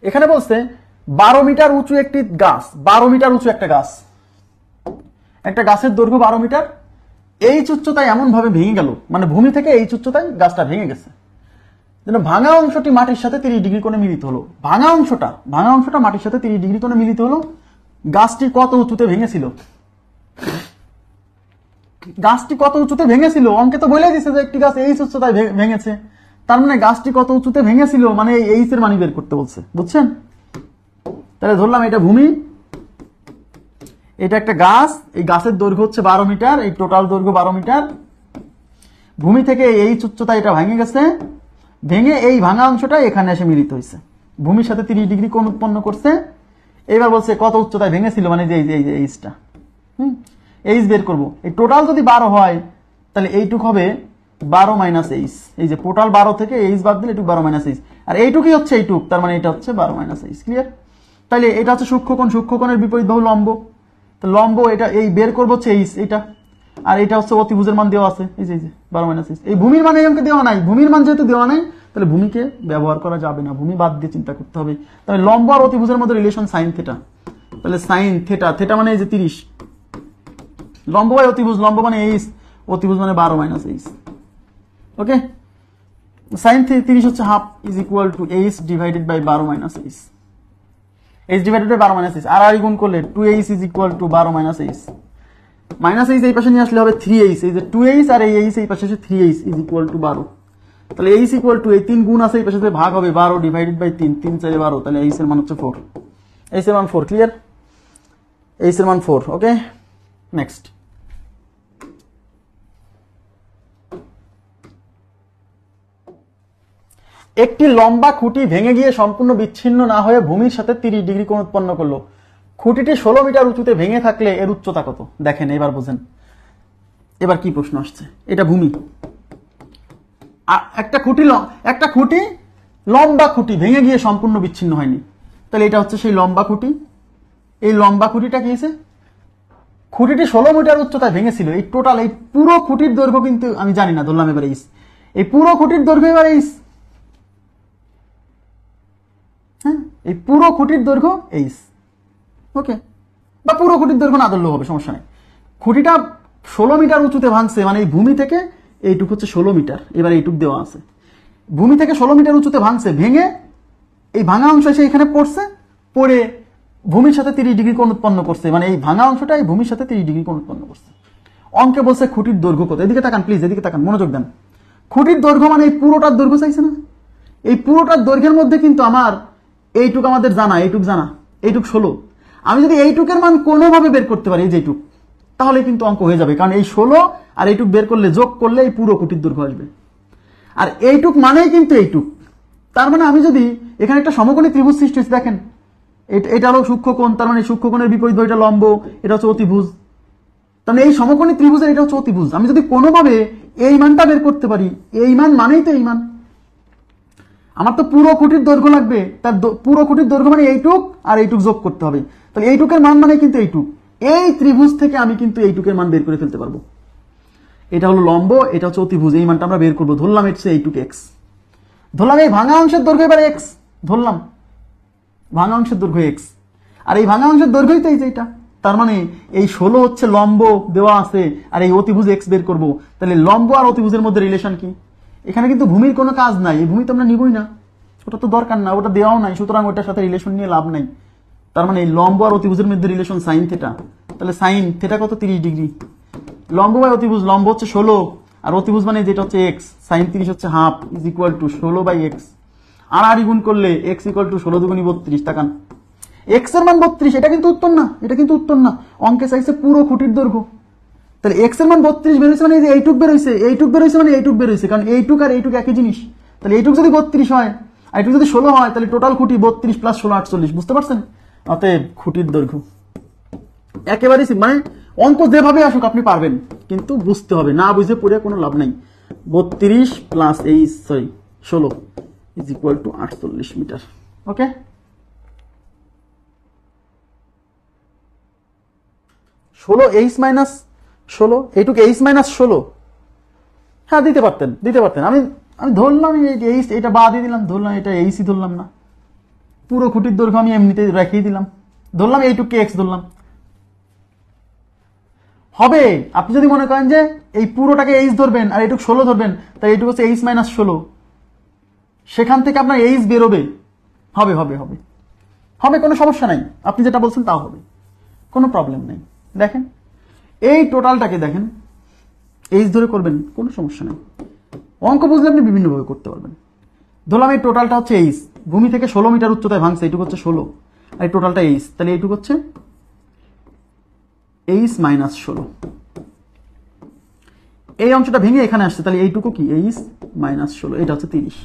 এখানে বলছে 12 মিটার উঁচু একটি গাছ, 12 মিটার উঁচু একটা গাছ, একটা গাছের দৈর্ঘ্য 12 মিটার, এই উচ্চতায় এমন ভাবে ভেঙে গেল, মানে ভূমি থেকে এই উচ্চতায় গাছটা ভেঙে গেছে, যেন ভাঙা অংশটি মাটির সাথে 30 ডিগ্রি কোণে মিলিত হলো। ভাঙা অংশটা মাটির সাথে 30 ডিগ্রি কোণে মিলিত হলো। গাছটি কত উঁচুতে ভেঙেছিল? গাছটি কত উঁচুতে ভেঙেছিল? অঙ্কে তো বলে দিছে যে একটি গাছ এই উচ্চতায় ভেঙেছে, তার মানে গাছটি কত উঁচুতে ভেঙেছিল, মানে এইচ এর মানি বের করতে বলছে, বুঝছেন? তাহলে ধরলাম এটা ভূমি, এটা একটা গাছ, এই গাছের দৈর্ঘ্য হচ্ছে 12 মিটার, এই টোটাল দৈর্ঘ্য 12 মিটার। ভূমি থেকে এই উচ্চতায় এটা ভেঙে গেছে, ভেঙে এই ভাঙা অংশটা এখানে এসে মিলিত হয়েছে, ভূমির সাথে 30 ডিগ্রি কোণ উৎপন্ন করছে। এবার বলছে কত উচ্চতায় ভেঙেছিল, মানে যে এইচটা, এইচ বের করবো। এই টোটাল যদি 12 হয় তাহলে এইটুক হবে 12 মাইনাস এইচ, এই যে টোটাল 12 থেকে এইচ বাদ দিলে এইটুক 12 মাইনাস এইচ, আর এইটুকুই হচ্ছে এইটুক, তার মানে এটা হচ্ছে 12 মাইনাস এইচ। ক্লিয়ার? তাহলে এটা হচ্ছে সূক্ষ্মকোণ, সূক্ষ্মকোণের বিপরীত বাহু লম্ব, তো লম্ব এটা এই বের করবো হচ্ছে এইচ এটা, আর এটা হচ্ছে অতিভুজের মান দেওয়া আছে, এই যে 12 মাইনাস এইচ। এই ভূমির মান এই অঙ্কে দেওয়া নাই, ভূমির মান যেহেতু দেওয়া নাই তাহলে ভূমিকে ব্যবহার করা যাবে না, ভূমি বাদ দিয়ে চিন্তা করতে হবে। তাহলে লম্ব আর অতিভুজের মধ্যে রিলেশন সাইন থিটা, তাহলে সাইন থিটা, থিটা মানে এই যে 30, লম্ব বাই অতিভুজ, লম্ব মানে এইচ, অতিভুজ মানে 12 মাইনাস এইচ। ওকে, সাইন 30 হচ্ছে half is equal to H divided by 12 minus h, h divided by 12 minus h, আর গুণ করলে 2h is equal to 12 minus h, minus h এই পাশে নিয়ে আসলে হবে 3h, এই যে 2h আর এই এইচ এই পাশে এসে 3h ইজ ইকুয়াল টু 12, তাহলে এইচ ইকুয়াল টু এই 3 গুণ আছে এই পাশে ভাগ হবে 12 ডিভাইডেড বাই 3, 3 4 12, তাহলে এইচ এর মান হচ্ছে 4, এইচ এর মান 4। ক্লিয়ার? এইচ এর মান 4। ওকে, নেক্সট। একটি লম্বা খুঁটি ভেঙে গিয়ে সম্পূর্ণ বিচ্ছিন্ন না হয়ে ভূমির সাথে 30 ডিগ্রি কোণ উৎপন্ন করলো। খুঁটিটি 16 মিটার উঁচুতে ভেঙে থাকলে এর উচ্চতা কত? দেখেন এবার বোঝেন, এবার কি প্রশ্ন আসছে। এটা ভূমি, একটা খুঁটি লম্বা খুঁটি ভেঙে গিয়ে সম্পূর্ণ বিচ্ছিন্ন হয়নি, তাহলে এটা হচ্ছে সেই লম্বা খুঁটি। এই লম্বা খুঁটিটা কি হয়েছে? খুঁটিটি 16 মিটার উচ্চতায় ভেঙেছিল। এই টোটাল এই পুরো খুঁটির দৈর্ঘ্য কিন্তু আমি জানি না, ধরলাম এবার এইচ, এই পুরো খুঁটির দৈর্ঘ্য এবার এইচ, হ্যাঁ, এই পুরো খুঁটির দৈর্ঘ্য এইচ। ওকে, বা পুরো খুঁটির দৈর্ঘ্য না ধরলেও হবে, সমস্যা নেই। খুঁটিটা 16 মিটার উঁচুতে ভাঙছে, মানে এই ভূমি থেকে এইটুক হচ্ছে 16 মিটার, এবার এইটুক দেওয়া আছে, ভূমি থেকে 16 মিটার উঁচুতে ভাঙছে, ভেঙে এই ভাঙা অংশ এসে এখানে পড়ছে, পড়ে ভূমির সাথে 30 ডিগ্রি কোণ উৎপন্ন করছে, মানে এই ভাঙা অংশটা এই ভূমির সাথে 30 ডিগ্রি কোণ উৎপন্ন করছে। অঙ্কে বলছে খুঁটির দৈর্ঘ্য কত। এদিকে তাকান প্লিজ, এদিকে তাকান, মনোযোগ দেন। খুঁটির দৈর্ঘ্য মানে এই পুরোটার দৈর্ঘ্য চাইছে না? এই পুরোটার দৈর্ঘ্যের মধ্যে কিন্তু আমার এইটুক আমাদের জানা, এইটুক জানা, এইটুক 16। আমি যদি এইটুকের মান কোনোভাবে বের করতে পারি, এই যে এইটুক, তাহলে কিন্তু অঙ্ক হয়ে যাবে, কারণ এই 16 আর এইটুক বের করলে, যোগ করলে এই পুরো খুঁটির দৈর্ঘ্য আসবে। আর এইটুক মানেই কিন্তু এইটুক, তার মানে আমি যদি এখানে একটা সমকোণী ত্রিভুজ সৃষ্টি হচ্ছে, দেখেন এটা হলো সূক্ষ্মকোণ, তার মানে সূক্ষ্মকোণের বিপরীত এটা লম্ব, এটা হচ্ছে অতিভুজ, তার মানে এই সমকোণী ত্রিভুজের এটা হচ্ছে অতিভুজ। আমি যদি কোনোভাবে এই মানটা বের করতে পারি, এই মান মানেই তো এই মান। আমার তো পুরো খুঁটির দৈর্ঘ্য লাগবে, তার পুরো খুঁটির দৈর্ঘ্য মানে এইটুক আর এইটুক যোগ করতে হবে, তাহলে এইটুকের মান মানে কিন্তু এইটুক। এই ত্রিভুজ থেকে আমি কিন্তু এইটুকের মান বের করে ফেলতে পারবো। এটা হলো লম্ব, এটা হচ্ছে অতিভুজ, এই মানটা আমরা বের করবো। ধরলাম এটা এইটুক এক্স, ধরলাম এই ভাঙা অংশের দৈর্ঘ্য এবার এক্স, ধরলাম ভাঙা অংশের দৈর্ঘ্য এক্স, আর এই ভাঙা অংশের দৈর্ঘ্যই তো এই যে এটা, তার মানে এই 16 হচ্ছে লম্ব দেওয়া আছে, আর এই অতিভুজ এক্স বের করবো। তাহলে লম্ব আর অতিভুজের মধ্যে রিলেশন কি? এখানে কিন্তু ভূমির কোনো কাজ নাই, এই ভূমি তো আমরা নিবই না, ওটা তো দরকার না, ওটা দেওয়াও নাই, সুতরাং ওটার সাথে রিলেশন নিয়ে লাভ নাই। তার মানে এই লম্ব আর অতিভুজের মধ্যে রিলেশন সাইন থিটা, তাহলে সাইন থিটা কত? 30 ডিগ্রি। লম্ব বাই অতিভুজ, লম্ব হচ্ছে 16 আর অতিভুজ মানে যেটা হচ্ছে এক্স, সাইন 30 হচ্ছে half is equal to 16 by x, আর গুণ করলে এক্স ইকুয়াল টু 16 দুগুণী 32। তাকান এক্স এর মান 32, এটা কিন্তু উত্তর না, এটা কিন্তু উত্তর না, অঙ্কে চাইছে পুরো খুঁটির দৈর্ঘ্য। তাহলে এক্স এর মান 32 বেরোইছে, মানে এইটুক বেরোইছে, এইটুক বেরোইছে মানে এইটুক বেরোইছে, কারণ এইটুক আর এইটুক একই জিনিস। তাহলে এইটুক যদি 32 হয় আর এইটুক যদি 16 হয়, তাহলে টোটাল খুঁটি 32 প্লাস 16 48, বুঝতে পারছেন? অতএব খুঁটির দৈর্ঘ্য একেবারেই, মানে অঙ্ক যেভাবে আসুক আপনি পারবেন, কিন্তু বুঝতে হবে, না বুঝে পড়ে কোনো লাভ নাই। 32 plus 16 is equal to 48 meter. Okay, H minus 16, এইটুকু এইচ মাইনাস 16, হ্যাঁ দিতে পারতেন। আমি ধরলাম এইচ, এটা বাদই দিলাম, ধরলাম এটা এইচই ধরলাম না, পুরো খুঁটির দৈর্ঘ্য আমি এমনিতে রেখেই দিলাম, ধরলাম এইটুকু এক্স ধরলাম। হবে আপনি যদি মনে করেন যে এই পুরোটাকে এইচ ধরবেন আর এইটুকু 16 ধরবেন, তাই এইটুকু হচ্ছে এইচ মাইনাস 16, সেখান থেকে আপনার এইচ বেরোবে। হবে হবে হবে হবে, কোনো সমস্যা নাই, আপনি যেটা বলছেন তাও হবে, কোনো প্রবলেম নেই। দেখেন এই টোটালটাকে দেখেন, এইচ ধরে করবেন, কোনো সমস্যা নেই। অঙ্ক বুঝলে আপনি বিভিন্নভাবে করতে পারবেন। ধরলাম এই টোটালটা হচ্ছে এইচ, ভূমি থেকে 16 মিটার উচ্চতায় ভাঙছে, এইটুকু হচ্ছে 16, আর এই টোটালটা এইচ, তাহলে এইটুকু হচ্ছে এইচ মাইনাস 16। এই অংশটা ভেঙে এখানে আসছে, তাহলে এইটুকু কি এইচ মাইনাস 16, এটা হচ্ছে 30।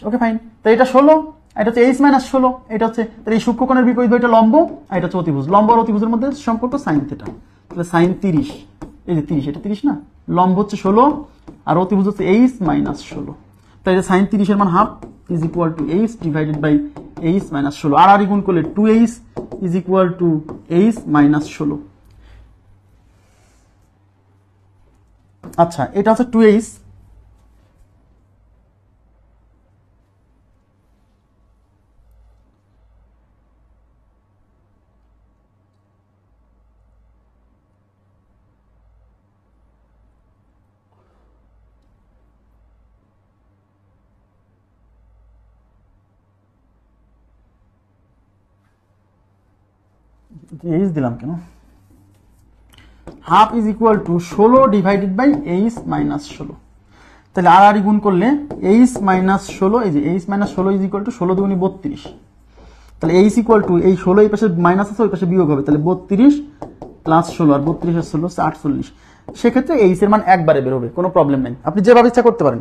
Okay fine. তাই এটা 16, এটা হচ্ছে এইচ মাইনাস 16, এটা হচ্ছে, তাহলে এই সূক্ষ্মকোণের বিপরীত এটা লম্ব, আর এটা হচ্ছে অতিভুজ। লম্ব আর অতিভুজের মধ্যে সম্পর্ক সাইন থিটা, তাহলে সাইন 30, এই যে 30, এটা 30 না, লম্ব হচ্ছে 16 আর অতিভুজ হচ্ছে এইচ মাইনাস 16, তাই যে সাইন 30 এর মান half is equal to H divided by H minus 16, আর গুণ করলে 2h is equal to H minus 16। আচ্ছা, এটা হচ্ছে 2h, এইচ দিলাম কেন, half is equal to 16 divided by H minus 16, তাহলে আর গুণ করলে এইচ মাইনাস 16, এই যে H minus 16 is equal to 16 দুগুণে 32, তাহলে এইচ ইকুয়াল টু এই 16 এই পাশে মাইনাস আছে, ওই পাশে বিয়োগ হবে, তাহলে 32 প্লাস 16, আর 32 আর 16 হচ্ছে 48। সেক্ষেত্রে এইচ এর মান একবারে বের হবে, কোনো প্রবলেম নেই, আপনি যেভাবে ইচ্ছা করতে পারেন,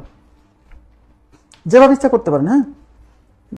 যেভাবে ইচ্ছা করতে পারেন। হ্যাঁ।